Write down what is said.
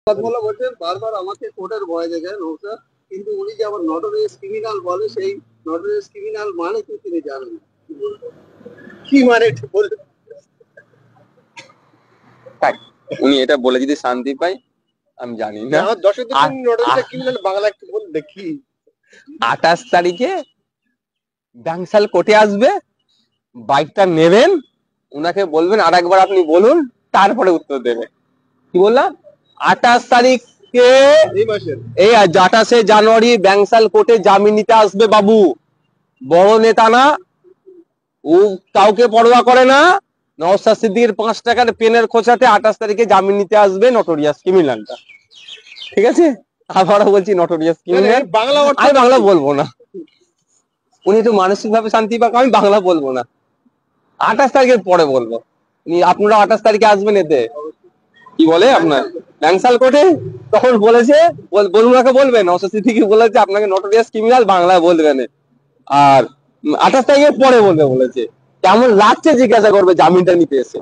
কথাগুলো বলছেন বারবার আমাকে কোর্টের ভয় দেখেন স্যার, কিন্তু উনি যে আবার নটোরিয়াস ক্রিমিনাল বলে, সেই নটোরিয়াস ক্রিমিনাল মানে কি তিনি জানেন? কি মানে একটু বলুন। উনি এটা বলে যদি শান্তি পাই আমি জানি না। আমার দর্শকদের জন্য নটোরিয়াস ক্রিমিনাল বাংলা একটু বলুন দেখি। 28 তারিখে ব্যাংসাল কোর্টে আসবে, বাইকটা নেবেন, উনাকে বলবেন আর একবার আপনি বলুন, তারপরে উত্তর দেবে। কি বললাম? 28 তারিখে, এই 28শে জানুয়ারি ব্যাংসাল কোর্টে জামিন নিতে আসবে বাবু। বড় নেতা না, ও কাউকে পরোয়া করে না। নওশাদ সিদ্দিকীর 5 টাকার পেনের খোঁচাতে 28 তারিখে জামিন নিতে আসবে নটোরিয়াস ক্রিমিনালটা। ঠিক আছে, আবারও বলছি নটোরিয়াস ক্রিমিনাল। আমি বাংলা বলবো না, উনি তো মানসিক ভাবে শান্তি পাক, আমি বাংলা বলবো না, 28 তারিখের পরে বলবো। আপনারা 28 তারিখে আসবেন এতে। কি বলে আপনার ব্যাংসাল কোর্টে, তখন বলেছে বলুন, ওনাকে বলবেন নওশাদ সিদ্দিকী বলেছে আপনাকে নটোরিয়াস ক্রিমিনাল বাংলা বলবেন, আর 28 তারিখের পরে বলবে বলেছে। কেমন লাগছে জিজ্ঞাসা করবে জামিনটা নিতে এসে।